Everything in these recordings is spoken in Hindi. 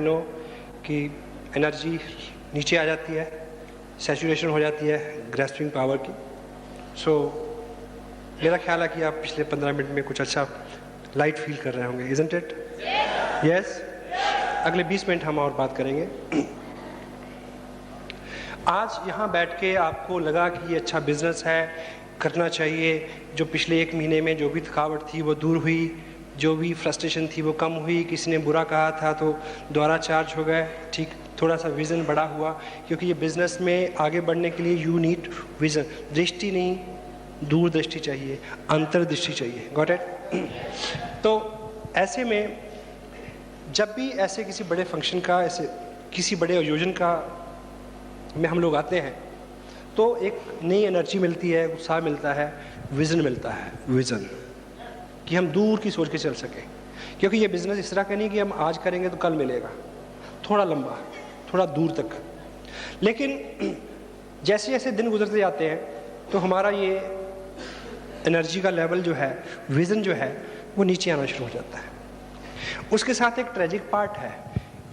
नो कि एनर्जी नीचे आ जाती है, सैचुरेशन हो जाती है ग्रैस्पिंग पावर की। सो मेरा ख्याल है कि आप पिछले 15 मिनट में कुछ अच्छा लाइट फील कर रहे होंगे, इज़न्ट इट? यस। अगले 20 मिनट हम और बात करेंगे। आज यहाँ बैठ के आपको लगा कि ये अच्छा बिजनेस है, करना चाहिए, जो पिछले 1 महीने में जो भी थकावट थी वो दूर हुई, जो भी फ्रस्ट्रेशन थी वो कम हुई, किसी ने बुरा कहा था तो दोबारा चार्ज हो गए, ठीक, थोड़ा सा विज़न बड़ा हुआ, क्योंकि ये बिज़नेस में आगे बढ़ने के लिए यू नीड विज़न, दृष्टि नहीं, दूरदृष्टि चाहिए, अंतर्दृष्टि चाहिए। Got it? तो ऐसे में जब भी ऐसे किसी बड़े फंक्शन का, ऐसे किसी बड़े आयोजन का में हम लोग आते हैं तो एक नई एनर्जी मिलती है, उत्साह मिलता है, विज़न मिलता है, विज़न, कि हम दूर की सोच के चल सकें। क्योंकि ये बिज़नेस इस तरह का नहीं कि हम आज करेंगे तो कल मिलेगा, थोड़ा लंबा, थोड़ा दूर तक। लेकिन जैसे जैसे दिन गुजरते जाते हैं तो हमारा ये एनर्जी का लेवल जो है, विज़न जो है, वो नीचे आना शुरू हो जाता है। उसके साथ एक ट्रेजिक पार्ट है।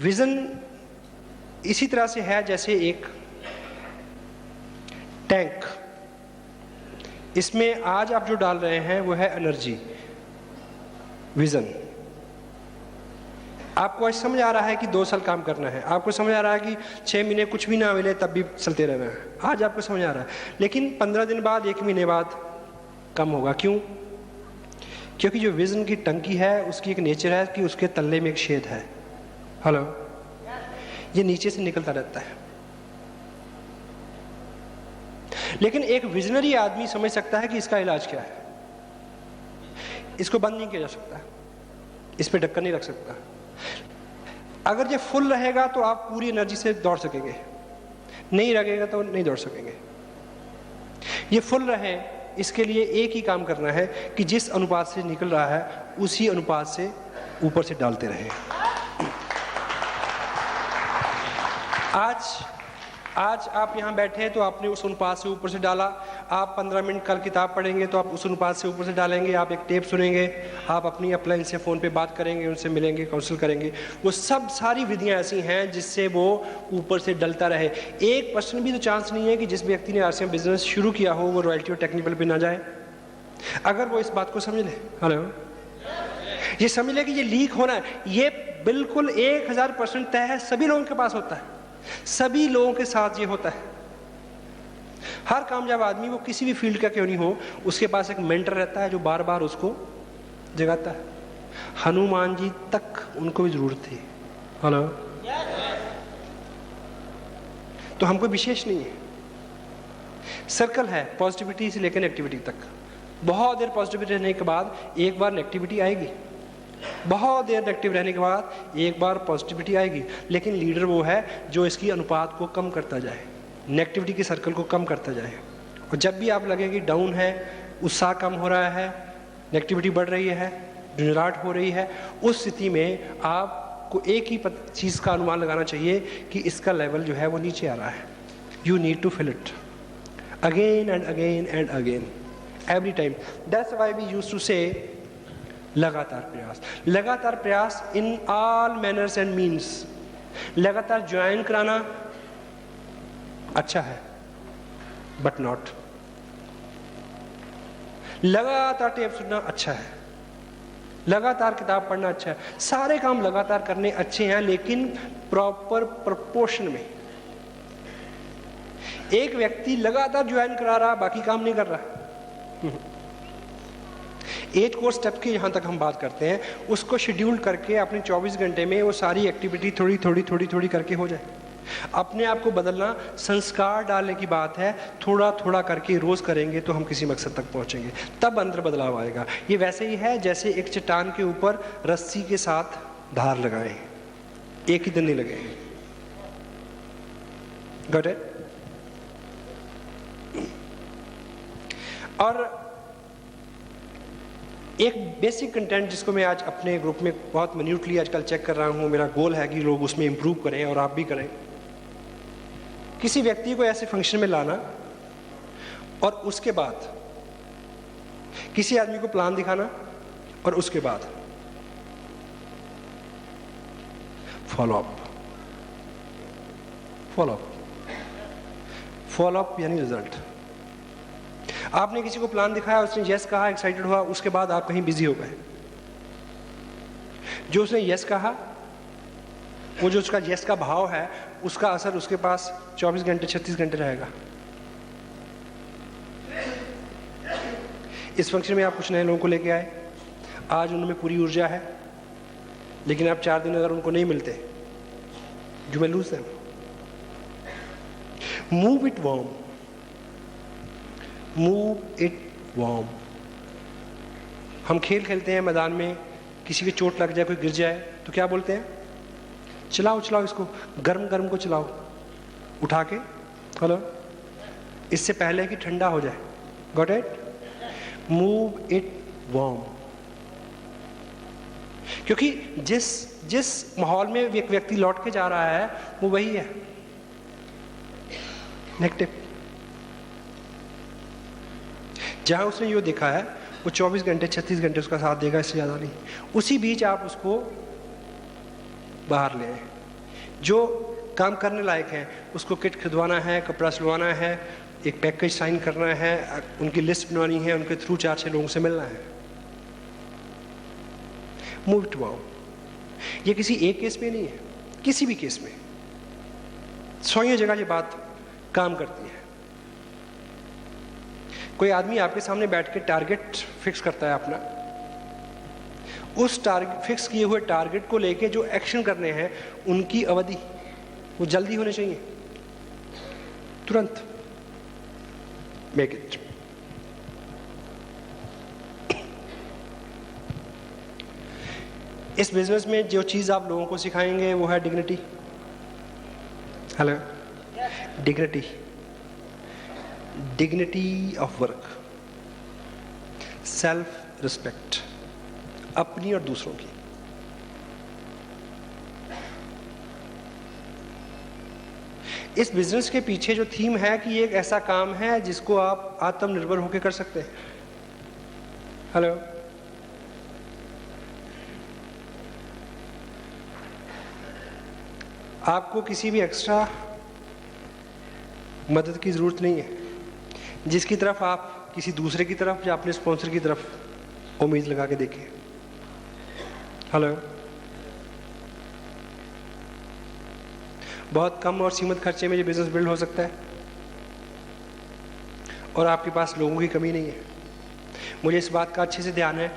विज़न इसी तरह से है जैसे एक टैंक, इसमें आज आप जो डाल रहे हैं वो है एनर्जी, विज़न। आपको आज समझ आ रहा है कि 2 साल काम करना है, आपको समझ आ रहा है कि 6 महीने कुछ भी ना मिले तब भी चलते रहना है, आज आपको समझ आ रहा है। लेकिन 15 दिन बाद, 1 महीने बाद कम होगा। क्यों? क्योंकि जो विज़न की टंकी है उसकी एक नेचर है कि उसके तल्ले में एक छेद है। हेलो, ये नीचे से निकलता रहता है। लेकिन एक विजनरी आदमी समझ सकता है कि इसका इलाज क्या है, इसको बंद नहीं किया जा सकता, इस पे ढक्कन नहीं रख सकता। अगर ये फुल रहेगा तो आप पूरी एनर्जी से दौड़ सकेंगे, नहीं रहेगा तो नहीं दौड़ सकेंगे। ये फुल रहे, इसके लिए एक ही काम करना है कि जिस अनुपात से निकल रहा है उसी अनुपात से ऊपर से डालते रहें। आज आप यहाँ बैठे हैं तो आपने उस अनुपात से ऊपर से डाला। आप 15 मिनट कल किताब पढ़ेंगे तो आप उस अनुपात से ऊपर से डालेंगे। आप एक टेप सुनेंगे, आप अपनी अपलाइन से फ़ोन पे बात करेंगे, उनसे मिलेंगे, काउंसिल करेंगे। वो सब सारी विधियाँ ऐसी हैं जिससे वो ऊपर से डलता रहे। 1% भी तो चांस नहीं है कि जिस व्यक्ति ने आरसीएम बिजनेस शुरू किया हो वो रॉयल्टी और टेक्निकल पे ना जाए, अगर वो इस बात को समझ ले। हेलो, ये समझ ले कि ये लीक होना है, ये बिल्कुल 1000% तय है, सभी लोगों के पास होता है, सभी लोगों के साथ ये होता है। हर कामयाब आदमी, वो किसी भी फील्ड का क्यों नहीं हो, उसके पास एक मेंटर रहता है जो बार बार उसको जगाता है। हनुमान जी तक उनको भी जरूरत थी। हेलो, तो हमको विशेष नहीं है, सर्कल है पॉजिटिविटी से लेकर नेगेटिविटी तक। बहुत देर पॉजिटिविटी रहने के बाद एक बार नेगेटिविटी आएगी, बहुत देर नेगेटिव रहने के बाद एक बार पॉजिटिविटी आएगी। लेकिन लीडर वो है जो इसकी अनुपात को कम करता जाए, नेगेटिविटी के सर्कल को कम करता जाए। और जब भी आप लगे कि डाउन है, उत्साह कम हो रहा है, नेगेटिविटी बढ़ रही है, झुंझलाहट हो रही है, उस स्थिति में आपको एक ही चीज़ का अनुमान लगाना चाहिए कि इसका लेवल जो है वो नीचे आ रहा है। You need to fill it again and again and again, every time. That's why we used to say लगातार प्रयास, लगातार प्रयास in all manners and means. लगातार ज्वाइन कराना अच्छा है बट नॉट, लगातार टेप सुनना अच्छा है, लगातार किताब पढ़ना अच्छा है, सारे काम लगातार करने अच्छे हैं, लेकिन प्रॉपर प्रपोर्शन में। एक व्यक्ति लगातार ज्वाइन करा रहा, बाकी काम नहीं कर रहा। 8 कोर्स स्टेप की यहाँ तक हम बात करते हैं, उसको शेड्यूल करके अपने 24 घंटे में वो सारी एक्टिविटी थोड़ी थोड़ी करके हो जाए। अपने आप को बदलना, संस्कार डालने की बात है। थोड़ा थोड़ा करके रोज़ करेंगे तो हम किसी मकसद तक पहुँचेंगे, तब अंदर बदलाव आएगा। ये वैसे ही है जैसे एक चट्टान के ऊपर रस्सी के साथ धार लगाएं, एक ही दिन नहीं लगेंगे। Got it? और एक बेसिक कंटेंट जिसको मैं आज अपने ग्रुप में बहुत मिन्यूटली आजकल चेक कर रहा हूँ, मेरा गोल है कि लोग उसमें इम्प्रूव करें और आप भी करें। किसी व्यक्ति को ऐसे फंक्शन में लाना और उसके बाद किसी आदमी को प्लान दिखाना और उसके बाद follow up. Follow up, follow up यानी रिजल्ट। आपने किसी को प्लान दिखाया, उसने यस कहा, एक्साइटेड हुआ, उसके बाद आप कहीं बिजी हो गए। जो उसने यस कहा, वो जो उसका यस का भाव है, उसका असर उसके पास 24 घंटे 36 घंटे रहेगा। इस फंक्शन में आप कुछ नए लोगों को लेके आए, आज उनमें पूरी ऊर्जा है, लेकिन आप 4 दिन अगर उनको नहीं मिलते, you will lose them. Move it warm, move it warm. हम खेल खेलते हैं मैदान में, किसी की चोट लग जाए, कोई गिर जाए, तो क्या बोलते हैं? चलाओ चलाओ इसको, गर्म गर्म को चलाओ उठा के। हेलो, इससे पहले कि ठंडा हो जाए। Got it? Move it warm. क्योंकि जिस माहौल में एक व्यक्ति लौट के जा रहा है, वो वही है नेगेटिव। जहां उसने ये देखा है, वो 24 घंटे 36 घंटे उसका साथ देगा, इससे ज्यादा नहीं। उसी बीच आप उसको बाहर ले आए। जो काम करने लायक है, उसको किट खरीदवाना है, कपड़ा सिलवाना है, एक पैकेज साइन करना है, उनकी लिस्ट बनवानी है, उनके थ्रू 4-6 लोगों से मिलना है। Move to out. ये किसी एक केस में नहीं है, किसी भी केस में 100 जगह ये बात काम करती है। कोई आदमी आपके सामने बैठ के टारगेट फिक्स करता है अपना, उस टारगेट फिक्स किए हुए टारगेट को लेके जो एक्शन करने हैं, उनकी अवधि वो जल्दी होने चाहिए, तुरंत। Make it. इस बिजनेस में जो चीज आप लोगों को सिखाएंगे वो है dignity. Hello, dignity, dignity of work, self respect, अपनी और दूसरों की। इस बिजनेस के पीछे जो थीम है कि ये एक ऐसा काम है जिसको आप आत्मनिर्भर होकर कर सकते हैं। हेलो, आपको किसी भी एक्स्ट्रा मदद की जरूरत नहीं है, जिसकी तरफ आप किसी दूसरे की तरफ या अपने स्पॉन्सर की तरफ उम्मीद लगा के देखें। हेलो, बहुत कम और सीमित खर्चे में ये बिजनेस बिल्ड हो सकता है, और आपके पास लोगों की कमी नहीं है। मुझे इस बात का अच्छे से ध्यान है,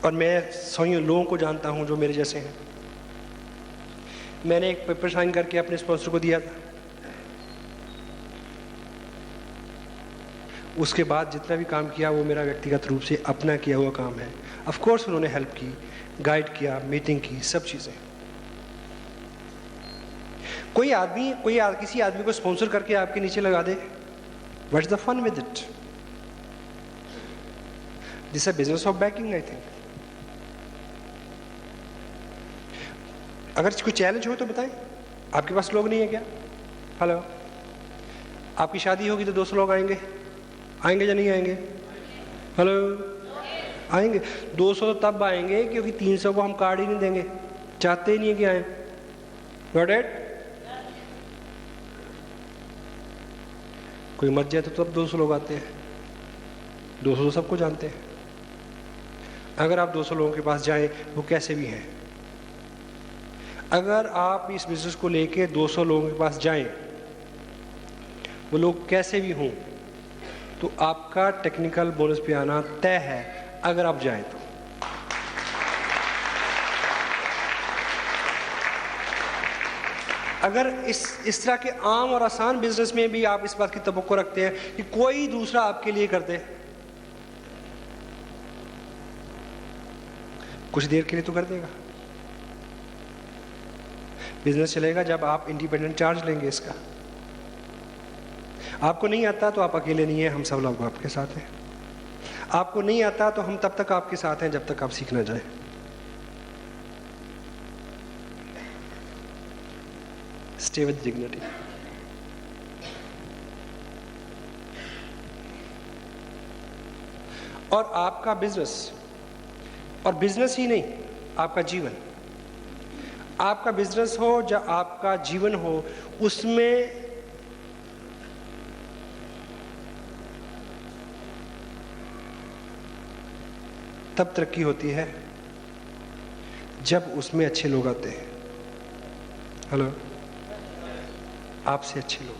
और मैं 100 लोगों को जानता हूं जो मेरे जैसे हैं। मैंने एक पेपर साइन करके अपने स्पॉन्सर को दिया था, उसके बाद जितना भी काम किया वो मेरा व्यक्तिगत रूप से अपना किया हुआ काम है। ऑफ कोर्स उन्होंने हेल्प की, गाइड किया, मीटिंग की, सब चीजें। किसी आदमी को स्पॉन्सर करके आपके नीचे लगा दे, what's the fun with it? This is business of backing, I think. अगर कोई चैलेंज हो तो बताएं। आपके पास लोग नहीं है क्या? हेलो, आपकी शादी होगी तो 200 लोग आएंगे, आएंगे या नहीं आएंगे? हेलो, आएंगे। 200 तो तब आएंगे क्योंकि 300 को हम कार्ड ही नहीं देंगे, चाहते ही नहीं है कि आए। Got it? कोई मर जाए तो तब 200 लोग आते हैं, 200 तो सबको जानते हैं। अगर आप 200 लोगों के पास जाएं, वो कैसे भी हैं, अगर आप इस बिजनेस को लेके 200 लोगों के पास जाएं, वो लोग कैसे भी हों, तो आपका टेक्निकल बोनस पे आना तय है, अगर आप जाएं तो। अगर इस तरह के आम और आसान बिजनेस में भी आप इस बात की तवक्को रखते हैं कि कोई दूसरा आपके लिए कर दे, कुछ देर के लिए तो कर देगा। बिजनेस चलेगा जब आप इंडिपेंडेंट चार्ज लेंगे इसका। आपको नहीं आता तो आप अकेले नहीं हैं, हम सब लोग आपके साथ हैं। आपको नहीं आता तो हम तब तक आपके साथ हैं जब तक आप सीख ना जाए। Stay with dignity. और आपका बिजनेस, और बिजनेस ही नहीं, आपका जीवन, आपका बिजनेस हो या आपका जीवन हो, उसमें तब तरक्की होती है जब उसमें अच्छे लोग आते हैं। हेलो, आपसे अच्छे लोग।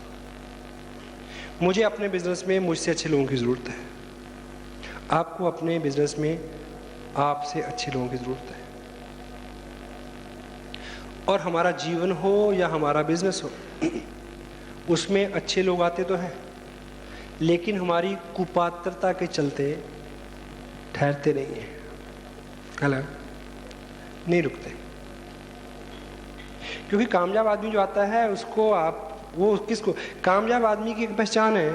मुझे अपने बिजनेस में मुझसे अच्छे लोगों की ज़रूरत है, आपको अपने बिजनेस में आपसे अच्छे लोगों की ज़रूरत है। और हमारा जीवन हो या हमारा बिजनेस हो, उसमें अच्छे लोग आते तो हैं, लेकिन हमारी कुपात्रता के चलते ठहरते नहीं हैं। हेलो, नहीं रुकते। क्योंकि कामयाब आदमी जो आता है उसको वो किसको, कामयाब आदमी की एक पहचान है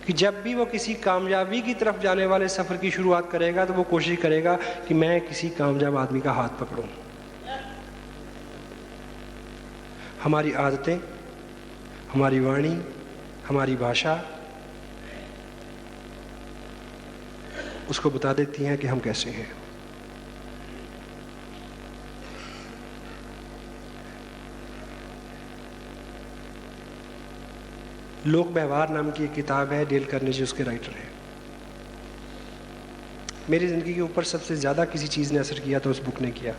कि जब भी वो किसी कामयाबी की तरफ जाने वाले सफ़र की शुरुआत करेगा तो वो कोशिश करेगा कि मैं किसी कामयाब आदमी का हाथ पकड़ूं। हमारी आदतें, हमारी वाणी, हमारी भाषा उसको बता देती हैं कि हम कैसे हैं। लोक व्यवहार नाम की एक किताब है, डेल कार्नेगी उसके राइटर हैं। मेरी ज़िंदगी के ऊपर सबसे ज़्यादा किसी चीज़ ने असर किया तो उस बुक ने किया।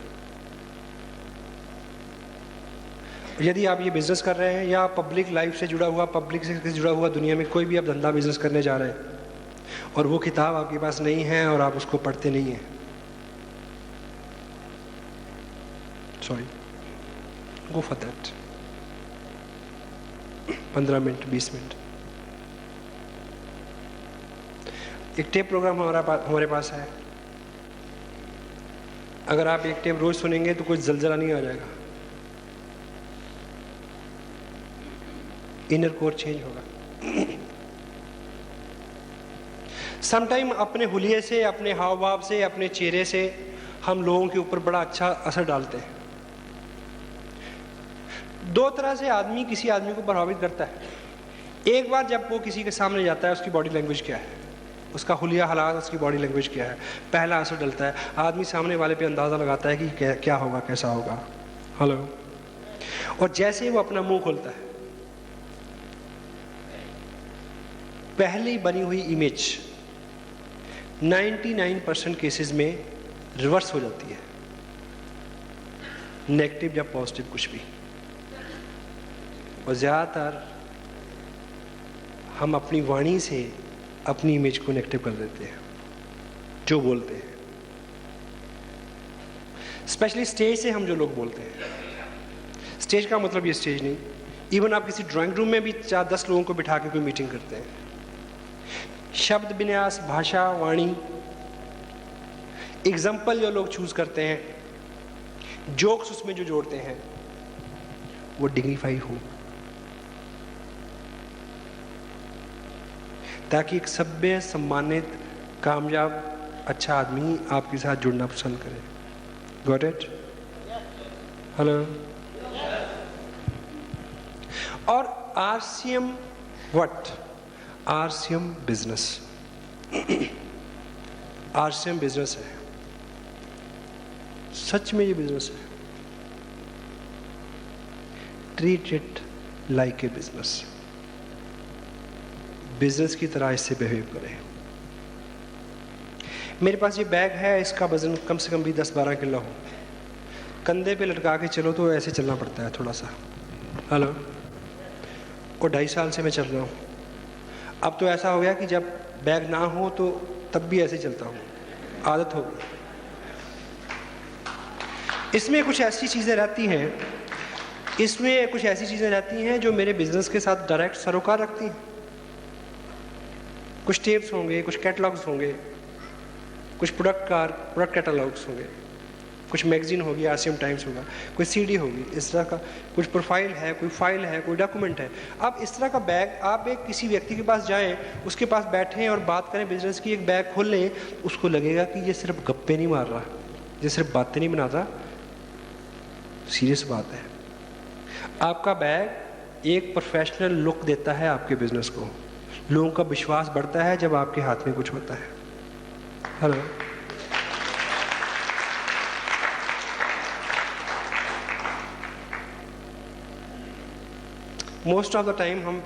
यदि आप ये बिज़नेस कर रहे हैं या पब्लिक लाइफ से जुड़ा हुआ, पब्लिक से जुड़ा हुआ दुनिया में कोई भी आप धंधा बिज़नेस करने जा रहे हैं और वो किताब आपके पास नहीं है और आप उसको पढ़ते नहीं हैं, sorry, go for that. 15 minute, 20 minute. एक टेप प्रोग्राम हमारे पास है। अगर आप एक टेप रोज सुनेंगे तो कोई जलजला नहीं आ जाएगा, इनर कोर चेंज होगा। समटाइम अपने हुलिये से, अपने हाव भाव से, अपने चेहरे से हम लोगों के ऊपर बड़ा अच्छा असर डालते हैं। दो तरह से आदमी किसी आदमी को प्रभावित करता है। एक बार जब वो किसी के सामने जाता है, उसकी बॉडी लैंग्वेज क्या है, उसका हुलिया हालात, उसकी बॉडी लैंग्वेज क्या है, पहला असर डलता है। आदमी सामने वाले पे अंदाज़ा लगाता है कि क्या होगा, कैसा होगा। हेलो, और जैसे ही वो अपना मुंह खोलता है, पहली बनी हुई इमेज 99% केसेस में रिवर्स हो जाती है, नेगेटिव या पॉजिटिव कुछ भी। और ज़्यादातर हम अपनी वाणी से अपनी इमेज को नेगेटिव कर देते हैं, जो बोलते हैं। स्पेशली स्टेज से हम जो लोग बोलते हैं, स्टेज का मतलब ये स्टेज नहीं, इवन आप किसी ड्राइंग रूम में भी 4-10 लोगों को बिठा के कोई मीटिंग करते हैं, शब्द विन्यास, भाषा, वाणी, एग्जाम्पल जो लोग चूज करते हैं, जोक्स उसमें जो जोड़ते हैं, वो डिग्निफाई हो, ताकि एक सभ्य, सम्मानित, कामयाब, अच्छा आदमी आपके साथ जुड़ना पसंद करे। Got it? हेलो। और RCM what? RCM business. RCM business है, सच में ये बिजनेस है। Treat it like a business, business की तरह इससे बिहेव करें। मेरे पास ये बैग है, इसका वजन कम से कम भी 10-12 किलो हो, कंधे पे लटका के चलो तो ऐसे चलना पड़ता है थोड़ा सा। हेलो। और 2.5 साल से मैं चल रहा हूँ। अब तो ऐसा हो गया कि जब बैग ना हो तो तब भी ऐसे चलता हूँ, आदत हो गई। इसमें कुछ ऐसी चीज़ें रहती हैं, जो मेरे बिजनेस के साथ डायरेक्ट सरोकार रखती हैं। कुछ टेप्स होंगे, कुछ कैटलॉग्स होंगे, कुछ प्रोडक्ट कैटलॉग्स होंगे, कुछ मैगजीन होगी, RCM टाइम्स होगा, कोई CD होगी, इस तरह का कुछ प्रोफाइल है, कोई फाइल है, कोई डॉक्यूमेंट है। अब इस तरह का बैग आप एक किसी व्यक्ति के पास जाएं, उसके पास बैठें और बात करें बिजनेस की, एक बैग खोल लें, उसको लगेगा कि ये सिर्फ गप्पे नहीं मार रहा, ये सिर्फ बातें नहीं बनाता, सीरियस बात है। आपका बैग एक प्रोफेशनल लुक देता है आपके बिजनेस को। लोगों का विश्वास बढ़ता है जब आपके हाथ में कुछ होता है। Hello. Most of the time हम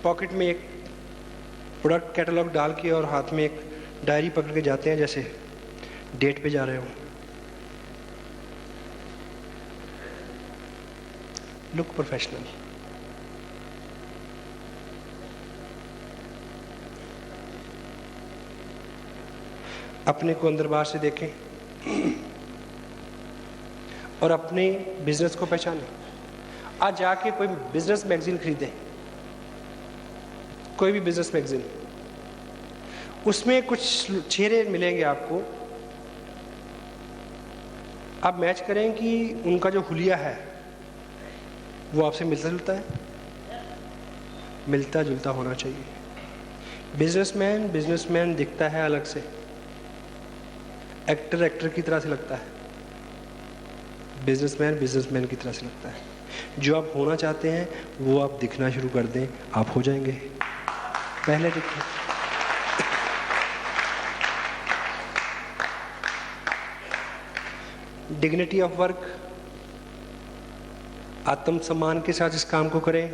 पॉकेट में एक प्रोडक्ट कैटलॉग डाल के और हाथ में एक डायरी पकड़ के जाते हैं, जैसे डेट पे जा रहे हो। Look professional. अपने को अंदर बाहर से देखें और अपने बिजनेस को पहचानें। आज जाके कोई बिजनेस मैगजीन खरीदें, कोई भी बिजनेस मैगजीन, उसमें कुछ चेहरे मिलेंगे आपको। आप मैच करें कि उनका जो हुलिया है वो आपसे मिलता जुलता है, मिलता जुलता होना चाहिए। बिजनेसमैन दिखता है अलग से, एक्टर की तरह से लगता है, बिजनेसमैन की तरह से लगता है। जो आप होना चाहते हैं वो आप दिखना शुरू कर दें, आप हो जाएंगे। पहले दिखें। डिग्निटी ऑफ वर्क, आत्मसम्मान के साथ इस काम को करें।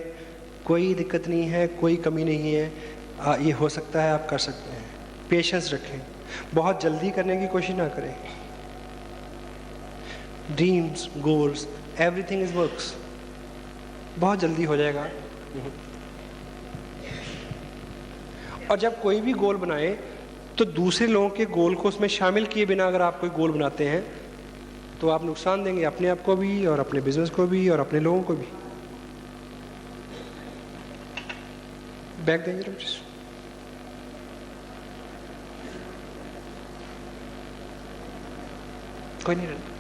कोई दिक्कत नहीं है, कोई कमी नहीं है, ये हो सकता है, आप कर सकते हैं। पेशेंस रखें, बहुत जल्दी करने की कोशिश ना करें। Dreams, goals, everything is works, बहुत जल्दी हो जाएगा। और जब कोई भी गोल बनाए तो दूसरे लोगों के गोल को उसमें शामिल किए बिना अगर आप कोई गोल बनाते हैं तो आप नुकसान देंगे अपने आप को भी और अपने बिजनेस को भी और अपने लोगों को भी। बैक देंगे प्लीज। कोई नहीं रहता।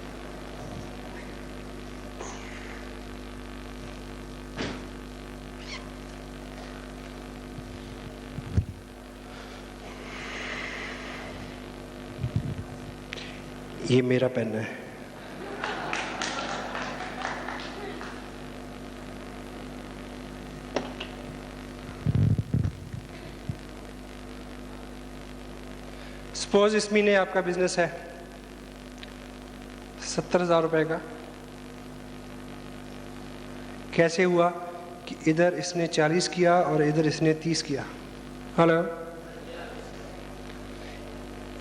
ये मेरा पेन है। सपोज इस महीने आपका बिजनेस है 70,000 रुपए का। कैसे हुआ कि इधर इसने 40 किया और इधर इसने 30 किया। हेलो,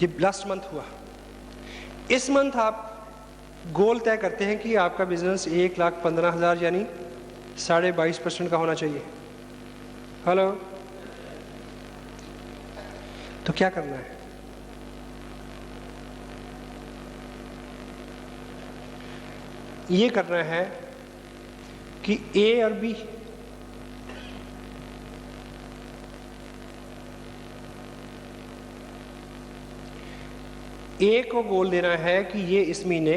ये लास्ट मंथ हुआ। इस मंथ आप गोल तय करते हैं कि आपका बिजनेस 1,15,000 यानी 22.5% का होना चाहिए। हेलो, तो क्या करना है? ये करना है कि ए और बी ए को गोल देना है कि ये इस महीने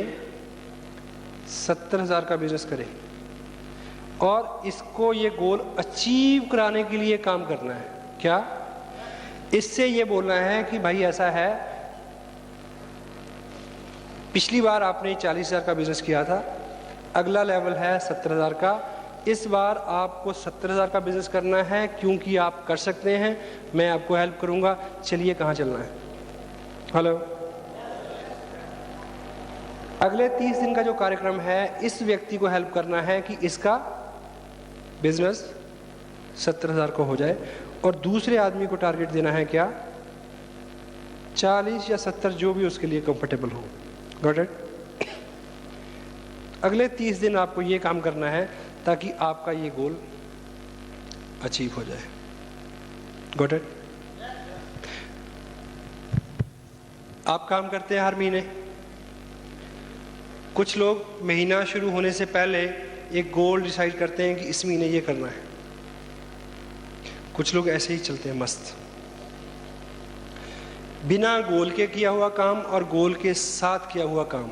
70,000 का बिजनेस करे और इसको ये गोल अचीव कराने के लिए काम करना है। क्या? इससे ये बोलना है कि भाई ऐसा है, पिछली बार आपने 40,000 का बिजनेस किया था, अगला लेवल है 70,000 का। इस बार आपको 70,000 का बिजनेस करना है क्योंकि आप कर सकते हैं, मैं आपको हेल्प करूंगा। चलिए कहाँ चलना है? हेलो, अगले 30 दिन का जो कार्यक्रम है, इस व्यक्ति को हेल्प करना है कि इसका बिजनेस 70,000 को हो जाए और दूसरे आदमी को टारगेट देना है क्या? 40 या 70, जो भी उसके लिए कंफर्टेबल हो। Got it? अगले 30 दिन आपको ये काम करना है ताकि आपका ये गोल अचीव हो जाए। Got it? आप काम करते हैं हर महीने। कुछ लोग महीना शुरू होने से पहले एक गोल डिसाइड करते हैं कि इस महीने ये करना है। कुछ लोग ऐसे ही चलते हैं मस्त, बिना गोल के किया हुआ काम और गोल के साथ किया हुआ काम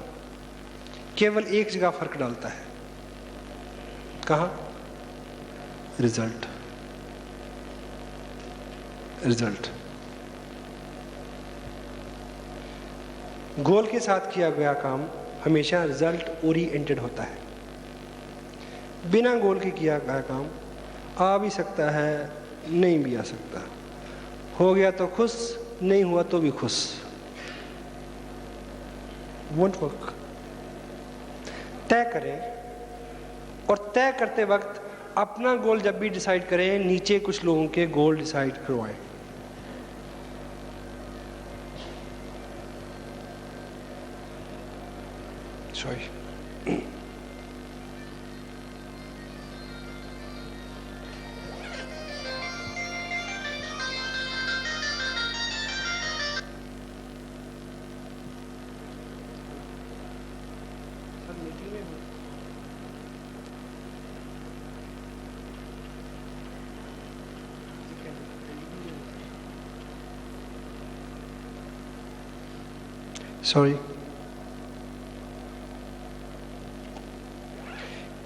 केवल एक जगह फर्क डालता है। कहाँ? रिजल्ट। रिजल्ट। गोल के साथ किया गया काम हमेशा रिजल्ट ओरिएंटेड होता है। बिना गोल के किया गया काम आ भी सकता है, नहीं भी आ सकता। हो गया तो खुश, नहीं हुआ तो भी खुश। Won't work. तय करें और तय करते वक्त अपना गोल जब भी डिसाइड करें, नीचे कुछ लोगों के गोल डिसाइड करवाएं। Sorry, sorry.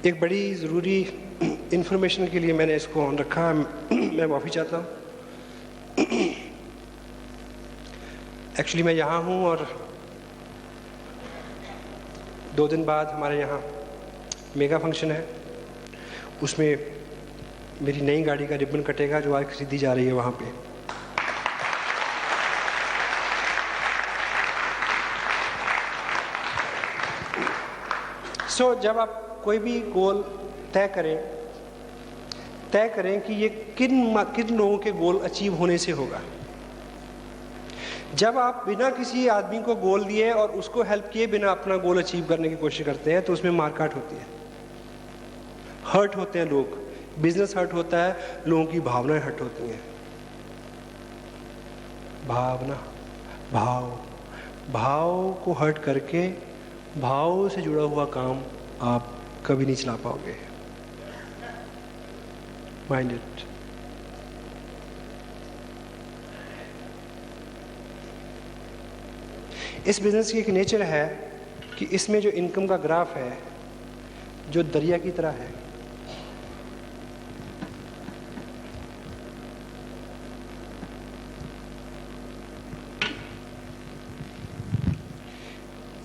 एक बड़ी ज़रूरी इंफॉर्मेशन के लिए मैंने इसको ऑन रखा। मैं माफ़ी चाहता हूँ। एक्चुअली मैं यहाँ हूँ और 2 दिन बाद हमारे यहाँ मेगा फंक्शन है। उसमें मेरी नई गाड़ी का रिबन कटेगा जो आज खरीदी जा रही है वहाँ पे। जब आप कोई भी गोल तय करें कि ये किन लोगों के गोल अचीव होने से होगा। जब आप बिना किसी आदमी को गोल दिए और उसको हेल्प किए बिना अपना गोल अचीव करने की कोशिश करते हैं तो उसमें मारकाट होती है, हर्ट होते हैं लोग, बिजनेस हर्ट होता है, लोगों की भावनाएं हर्ट होती हैं। भाव को हर्ट करके भाव से जुड़ा हुआ काम आप कभी नहीं चला पाओगे। Mind it. इस बिजनेस की एक नेचर है कि इसमें जो इनकम का ग्राफ है जो दरिया की तरह है।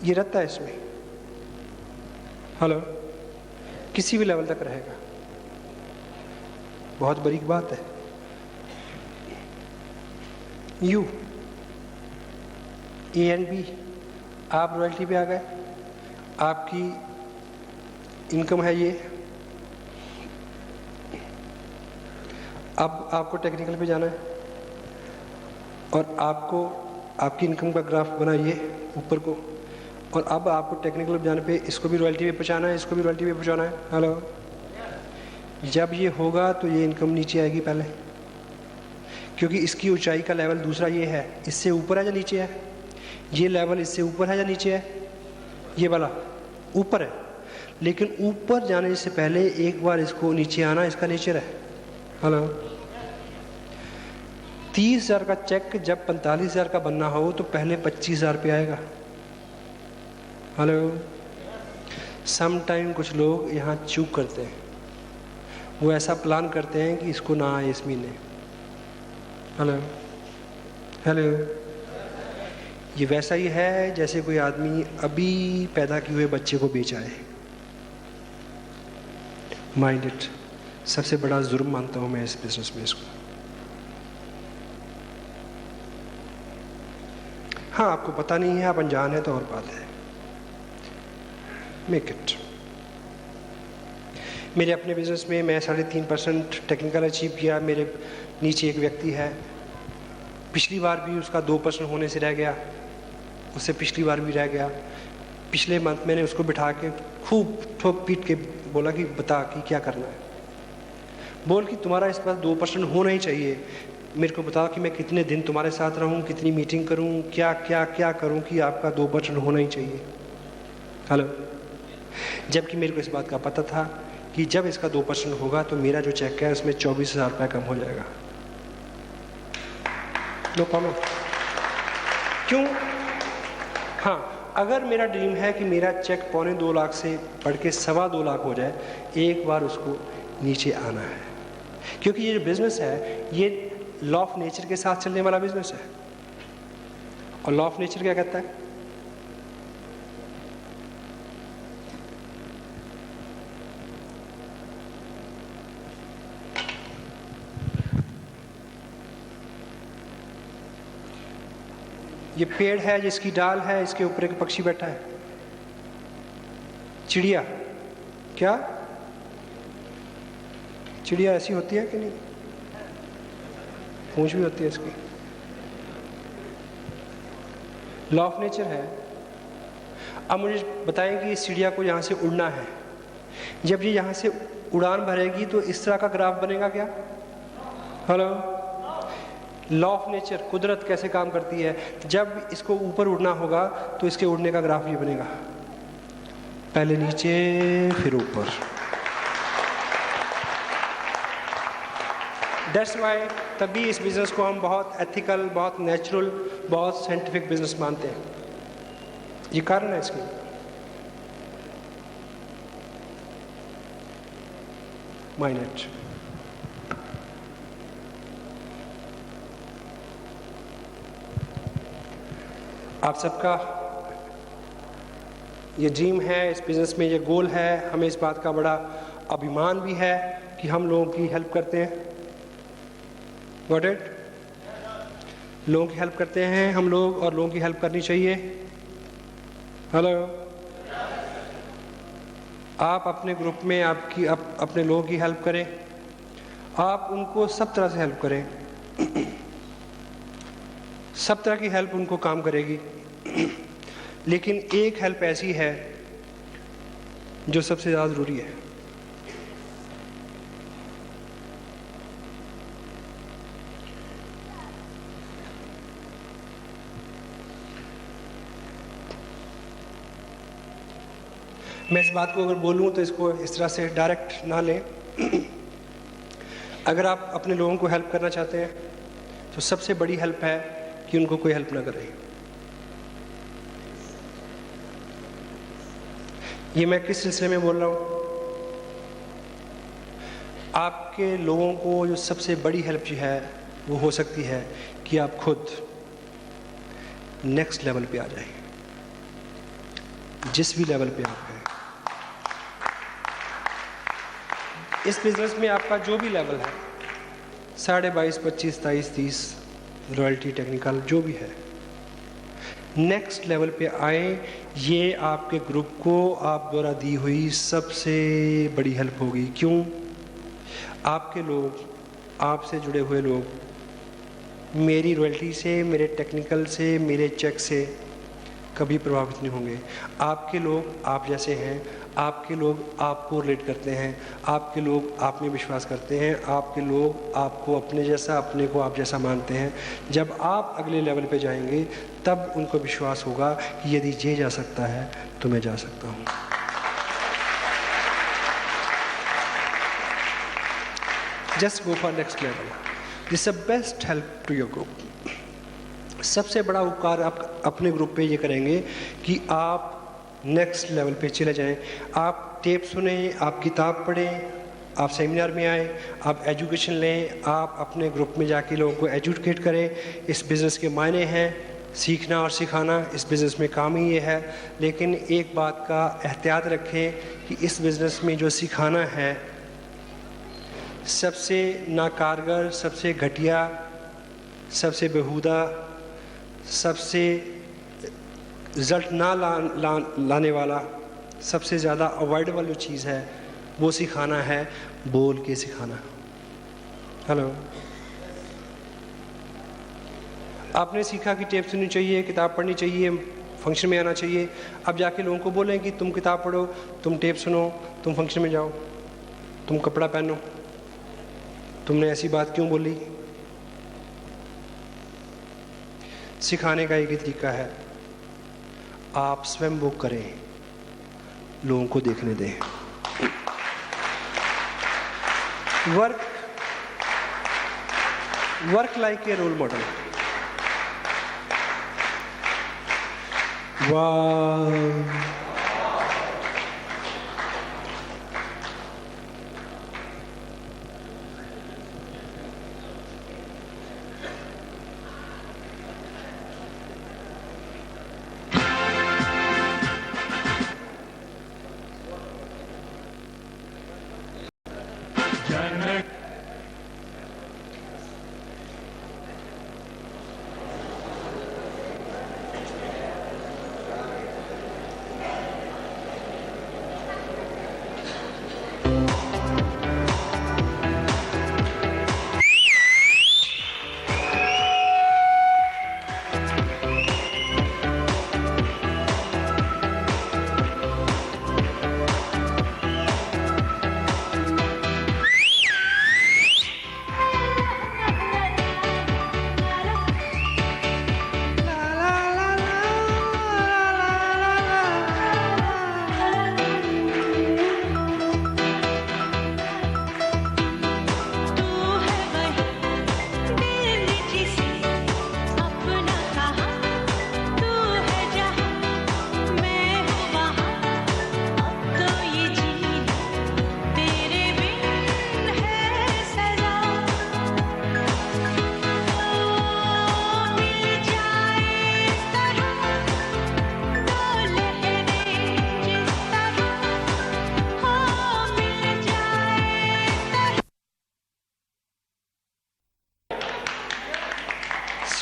ये रहता है इसमें, हेलो, किसी भी लेवल तक रहेगा। बहुत बारीक बात है। यू ए एंड बी, आप रॉयल्टी पे आ गए, आपकी इनकम है ये। अब आपको टेक्निकल पे जाना है और आपको आपकी इनकम का ग्राफ बना ये ऊपर को, और अब आपको टेक्निकल पे जाने पे इसको भी रॉयल्टी पे पहुंचाना है, इसको भी रॉयल्टी पे पहुंचाना है। हेलो, जब ये होगा तो ये इनकम नीचे आएगी पहले, क्योंकि इसकी ऊंचाई का लेवल दूसरा ये है। इससे ऊपर है या नीचे है? ये लेवल इससे ऊपर है या नीचे है? ये वाला ऊपर है, लेकिन ऊपर जाने से पहले एक बार इसको नीचे आना इसका नेचर है। हेलो, 30,000 का चेक जब 45,000 का बनना हो तो पहले 25,000 पे आएगा। हेलो, सम टाइम कुछ लोग यहाँ चूक करते हैं, वो ऐसा प्लान करते हैं कि इसको ना आए इस महीने। हेलो, ये वैसा ही है जैसे कोई आदमी अभी पैदा किए हुए बच्चे को बेच आए। Mind it. सबसे बड़ा जुर्म मानता हूँ मैं इस बिजनेस में इसको। हाँ, आपको पता नहीं है, आप अनजान है तो और बात है। Make it. मेरे अपने बिजनेस में मैं 3.5% टेक्निकल अचीव किया। मेरे नीचे एक व्यक्ति है, पिछली बार भी उसका 2% होने से रह गया, उससे पिछली बार भी रह गया। पिछले मंथ मैंने उसको बिठा के खूब ठोक पीट के बोला कि बता कि क्या करना है। बोल कि तुम्हारा इस बार 2% होना ही चाहिए। मेरे को बताओ कि मैं कितने दिन तुम्हारे साथ रहूं, कितनी मीटिंग करूं, क्या क्या क्या करूं कि आपका 2% होना ही चाहिए। हेलो, जबकि मेरे को इस बात का पता था कि जब इसका 2% होगा तो मेरा जो चेक है उसमें 24,000 रुपये कम हो जाएगा। No problem. क्यों? हाँ, अगर मेरा ड्रीम है कि मेरा चेक 2.25 लाख से बढ़ के 2.25 लाख हो जाए, एक बार उसको नीचे आना है। क्योंकि ये जो बिजनेस है ये लॉ ऑफ नेचर के साथ चलने वाला बिजनेस है। और लॉ ऑफ नेचर क्या कहता है? ये पेड़ है जिसकी डाल है, इसके ऊपर एक पक्षी बैठा है, चिड़िया। क्या चिड़िया ऐसी होती है कि नहीं? पूंछ भी होती है इसकी। लॉ ऑफ नेचर है। अब मुझे बताएं कि इस चिड़िया को यहाँ से उड़ना है, जब ये यहाँ से उड़ान भरेगी तो इस तरह का ग्राफ बनेगा क्या? हेलो, लॉ ऑफ नेचर, कुदरत कैसे काम करती है। जब इसको ऊपर उड़ना होगा तो इसके उड़ने का ग्राफ ये बनेगा, पहले नीचे फिर ऊपर। दैट्स वाई तभी इस बिज़नेस को हम बहुत एथिकल, बहुत नेचुरल, बहुत साइंटिफिक बिजनेस मानते हैं। ये कारण है इसकी। माइनेट आप सबका ये ड्रीम है, इस बिज़नेस में ये गोल है। हमें इस बात का बड़ा अभिमान भी है कि हम लोगों की हेल्प करते हैं। Got it? लोगों की हेल्प करते हैं हम लोग, और लोगों की हेल्प करनी चाहिए। हेलो, आप अपने ग्रुप में अपने लोगों की हेल्प करें, आप उनको सब तरह से हेल्प करें, सब तरह की हेल्प उनको काम करेगी। लेकिन एक हेल्प ऐसी है जो सबसे ज़्यादा ज़रूरी है। मैं इस बात को अगर बोलूँ तो इसको इस तरह से डायरेक्ट ना लें। अगर आप अपने लोगों को हेल्प करना चाहते हैं तो सबसे बड़ी हेल्प है कि उनको कोई हेल्प ना करे। ये मैं किस सिलसिले में बोल रहा हूँ? आपके लोगों को जो सबसे बड़ी हेल्प जो है वो हो सकती है कि आप खुद नेक्स्ट लेवल पे आ जाएं, जिस भी लेवल पे आप हैं। इस बिज़नेस में आपका जो भी लेवल है, 22.5, 25, 23, 30, रॉयल्टी, टेक्निकल, जो भी है, नेक्स्ट लेवल पे आए। ये आपके ग्रुप को आप द्वारा दी हुई सबसे बड़ी हेल्प होगी। क्यों? आपके लोग, आपसे जुड़े हुए लोग मेरी रॉयल्टी से, मेरे टेक्निकल से, मेरे चेक से कभी प्रभावित नहीं होंगे। आपके लोग आप जैसे हैं, आपके लोग आपको रिलेट करते हैं, आपके लोग आप में विश्वास करते हैं, आपके लोग आपको अपने जैसा, अपने को आप जैसा मानते हैं। जब आप अगले लेवल पे जाएंगे तब उनको विश्वास होगा कि यदि ये जा सकता है तो मैं जा सकता हूँ। Just go for next level. This is the best help to your group. सबसे बड़ा उपकार आप अपने ग्रुप पे ये करेंगे कि आप नेक्स्ट लेवल पे चले जाएं। आप टेप सुने, आप किताब पढ़ें, आप सेमिनार में आएँ, आप एजुकेशन लें, आप अपने ग्रुप में जाके लोगों को एजुकेट करें। इस बिज़नेस के मायने हैं सीखना और सिखाना, इस बिज़नेस में काम ही ये है। लेकिन एक बात का एहतियात रखें कि इस बिज़नेस में जो सिखाना है सबसे नाकारगर, सबसे घटिया, सबसे बेहुदा, सबसे रिज़ल्ट ना लाने वाला, सबसे ज़्यादा अवॉइडेबल जो चीज़ है वो सिखाना है, बोल के सिखाना। हेलो, आपने सीखा कि टेप सुननी चाहिए, किताब पढ़नी चाहिए, फंक्शन में आना चाहिए। अब जाके लोगों को बोलें कि तुम किताब पढ़ो, तुम टेप सुनो, तुम फंक्शन में जाओ, तुम कपड़ा पहनो, तुमने ऐसी बात क्यों बोली? सिखाने का एक ही तरीका है, आप स्वयं वो करें, लोगों को देखने दें। Work like a role model. वाह,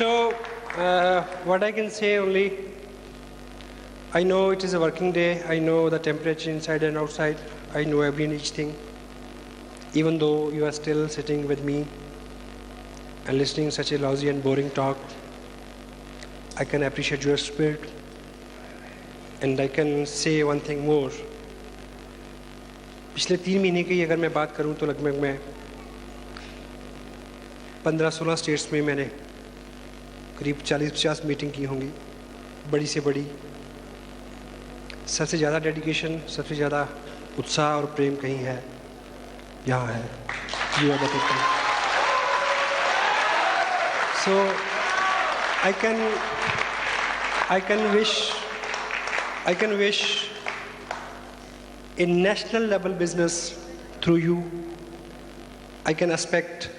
So, what I can say only, I know it is a working day. I know the temperature inside and outside. I know every and each thing. Even though you are still sitting with me and listening such a lousy and boring talk, I can appreciate your spirit. And I can say one thing more. पिछले 3 महीने की अगर मैं बात करूं तो लगभग मैं 15-16 स्टेट्स में मैंने करीब 40-50 मीटिंग की होंगी, बड़ी से बड़ी। सबसे ज़्यादा डेडिकेशन, सबसे ज़्यादा उत्साह और प्रेम कहीं है, यहाँ है। You are the people. So I can wish a national level business through you. I can expect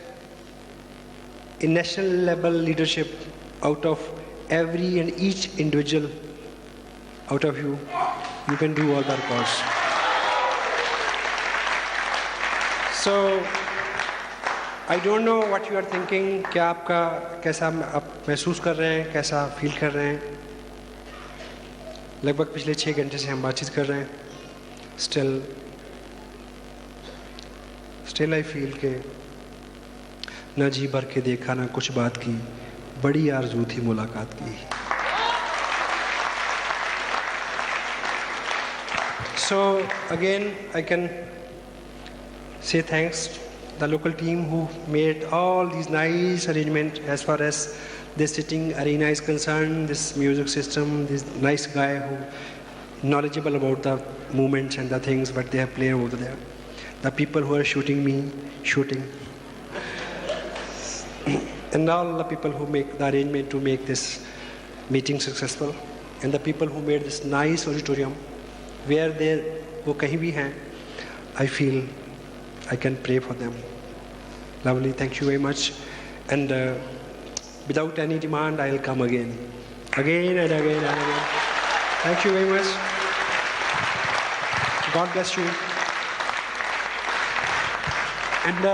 a national level leadership out of every and each individual out of you. You can do all the records. So I don't know what you are thinking. क्या आपका कैसा आप महसूस कर रहे हैं, कैसा फील कर रहे हैं? लगभग पिछले 6 घंटे से हम बातचीत कर रहे हैं। Still I feel के न जी भर के देखा ना कुछ बात की, बड़ी आरज़ू थी मुलाकात की। So again I can say thanks to the local team who made all these nice arrangements as far as this sitting arena is concerned, this music system, this nice guy who knowledgeable about the movements and the things what they have played over there. The people who are shooting, and all the people who make the arrangement to make this meeting successful, and the people who made this nice auditorium, where they वो कहीं भी हैं, I feel I can pray for them. Lovely, thank you very much, and without any demand, I'll come again and again. Thank you very much. God bless you. And